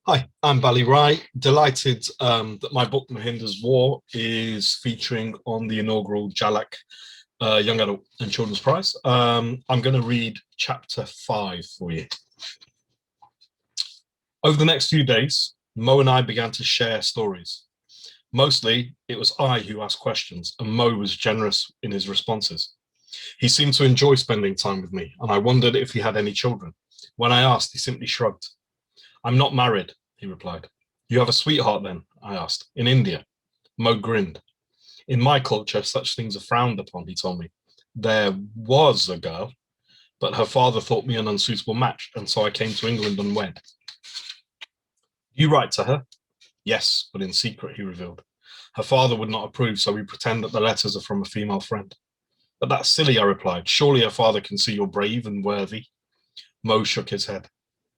Hi, I'm Bali Rai. Delighted that my book Mahinder's War is featuring on the inaugural Jalak Young Adult and Children's Prize. I'm going to read chapter 5 for you. Over the next few days, Mo and I began to share stories. Mostly, it was I who asked questions, and Mo was generous in his responses. He seemed to enjoy spending time with me, and I wondered if he had any children. When I asked, he simply shrugged. I'm not married, he replied. You have a sweetheart then? I asked. In India? Mo grinned. In my culture, such things are frowned upon, he told me. There was a girl, but her father thought me an unsuitable match, and so I came to England unwed. You write to her? Yes, but in secret, he revealed. Her father would not approve, so we pretend that the letters are from a female friend. But that's silly, I replied. Surely her father can see you're brave and worthy. Mo shook his head.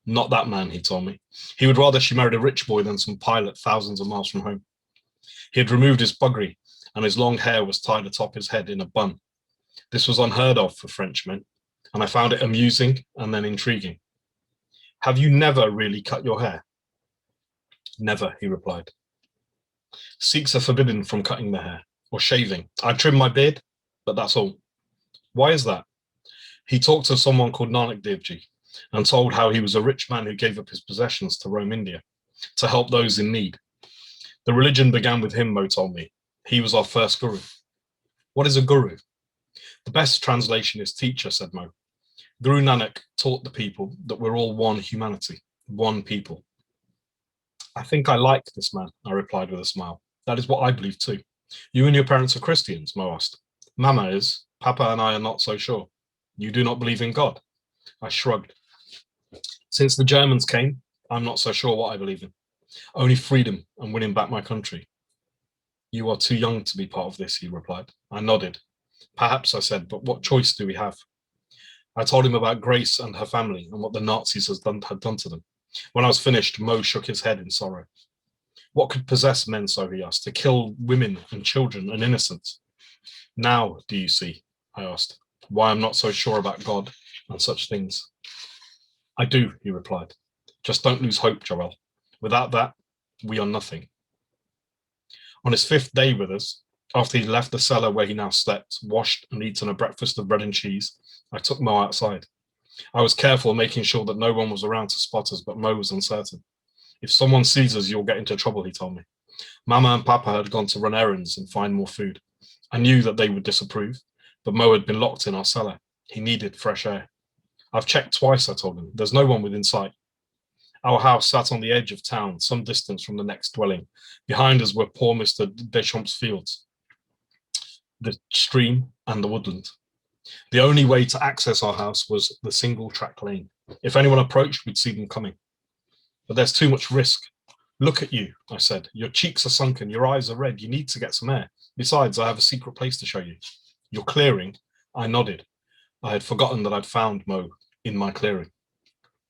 Not that man, he told me. He would rather she married a rich boy than some pilot thousands of miles from home. He had removed his buggery, and his long hair was tied atop his head in a bun. This was unheard of for Frenchmen, and I found it amusing and then intriguing. Have you never really cut your hair? Never, he replied. Sikhs are forbidden from cutting their hair or shaving. I trim my beard, but that's all. Why is that? He talked to someone called Nanak Dev Ji and told how he was a rich man who gave up his possessions to roam India to help those in need. The religion began with him, Mo told me. He was our first guru. What is a guru? The best translation is teacher, said Mo. Guru Nanak taught the people that we're all one humanity, one people. I think I like this man, I replied with a smile. That is what I believe too. You and your parents are Christians, Mo asked. Mama is. Papa and I are not so sure. You do not believe in God? I shrugged. Since the Germans came, I'm not so sure what I believe in. Only freedom and winning back my country. You are too young to be part of this, he replied. I nodded. Perhaps, I said, but what choice do we have? I told him about Grace and her family and what the Nazis had done to them. When I was finished, Mo shook his head in sorrow. What could possess men so, he asked, to kill women and children and innocents? Now, do you see, I asked, why I'm not so sure about God and such things? I do, he replied. Just don't lose hope, Joel. Without that, we are nothing. On his 5th day with us, after he left the cellar where he now slept, washed and eaten a breakfast of bread and cheese, I took Mo outside. I was careful, making sure that no one was around to spot us, but Mo was uncertain. If someone sees us, you'll get into trouble, he told me. Mama and Papa had gone to run errands and find more food. I knew that they would disapprove, but Mo had been locked in our cellar. He needed fresh air. I've checked twice, I told him. There's no one within sight. Our house sat on the edge of town, some distance from the next dwelling. Behind us were poor Mr. Deschamps's fields, the stream, and the woodland. The only way to access our house was the single track lane. If anyone approached, we'd see them coming. But there's too much risk. Look at you, I said. Your cheeks are sunken, your eyes are red. You need to get some air. Besides, I have a secret place to show you. Your clearing? I nodded. I had forgotten that I'd found Mo in my clearing.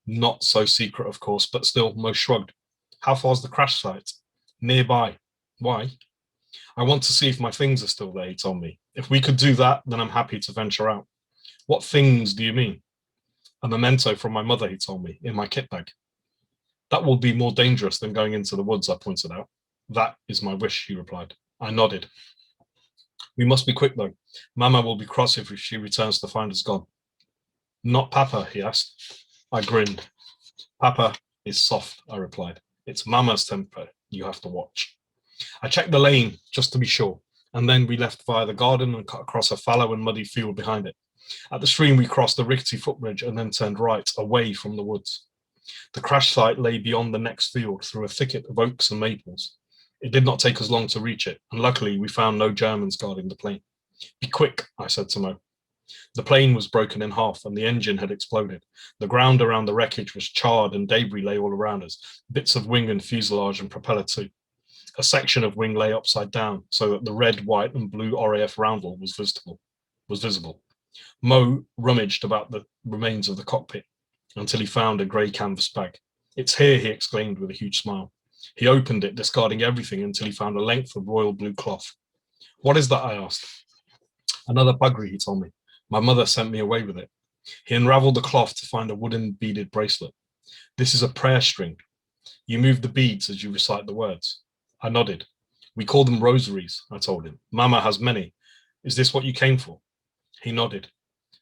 Not so secret, of course, but still, Mo shrugged. How far's the crash site? Nearby. Why? I want to see if my things are still there, he told me. If we could do that, then I'm happy to venture out. What things do you mean? A memento from my mother, he told me, in my kit bag. That will be more dangerous than going into the woods, I pointed out. That is my wish, he replied. I nodded. We must be quick, though. Mama will be cross if she returns to find us gone. Not Papa, he asked. I grinned. Papa is soft, I replied. It's Mama's temper you have to watch. I checked the lane just to be sure, and then we left via the garden and cut across a fallow and muddy field behind it. At the stream, we crossed a rickety footbridge and then turned right, away from the woods. The crash site lay beyond the next field through a thicket of oaks and maples. It did not take us long to reach it, and luckily we found no Germans guarding the plane. Be quick, I said to Mo. The plane was broken in half and the engine had exploded. The ground around the wreckage was charred and debris lay all around us, bits of wing and fuselage and propeller too. A section of wing lay upside down so that the red, white and blue RAF roundel was visible. Mo rummaged about the remains of the cockpit until he found a grey canvas bag. It's here, he exclaimed with a huge smile. He opened it, discarding everything until he found a length of royal blue cloth. What is that? I asked. Another buggery, he told me. My mother sent me away with it. He unravelled the cloth to find a wooden beaded bracelet. This is a prayer string. You move the beads as you recite the words. I nodded. We call them rosaries, I told him. Mama has many. Is this what you came for? He nodded.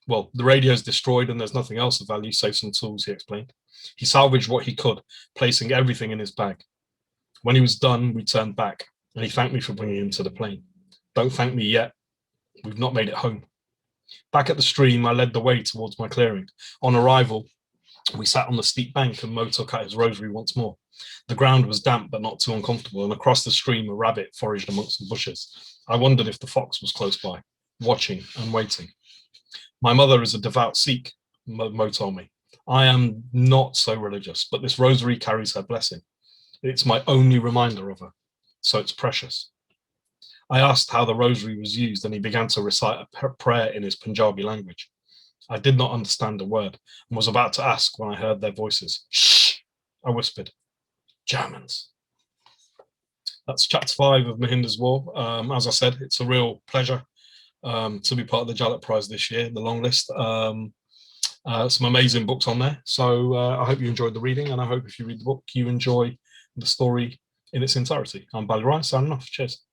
Well, the radio's destroyed and there's nothing else of value save some tools, he explained. He salvaged what he could, placing everything in his bag. When he was done, we turned back, and he thanked me for bringing him to the plane. Don't thank me yet. We've not made it home. Back at the stream, I led the way towards my clearing. On arrival, we sat on the steep bank and Mo took out his rosary once more. The ground was damp but not too uncomfortable, and across the stream a rabbit foraged amongst some bushes. I wondered if the fox was close by, watching and waiting. My mother is a devout Sikh, Mo told me. I am not so religious, but this rosary carries her blessing. It's my only reminder of her, so it's precious. I asked how the rosary was used, and he began to recite a prayer in his Punjabi language. I did not understand a word and was about to ask when I heard their voices. Shh, I whispered. Germans. That's chapter 5 of Mahinder's War. As I said, it's a real pleasure to be part of the Jalap Prize this year, the long list. Some amazing books on there. So I hope you enjoyed the reading, and I hope if you read the book, you enjoy the story in its entirety. I'm Bali Rai, signing off. Cheers.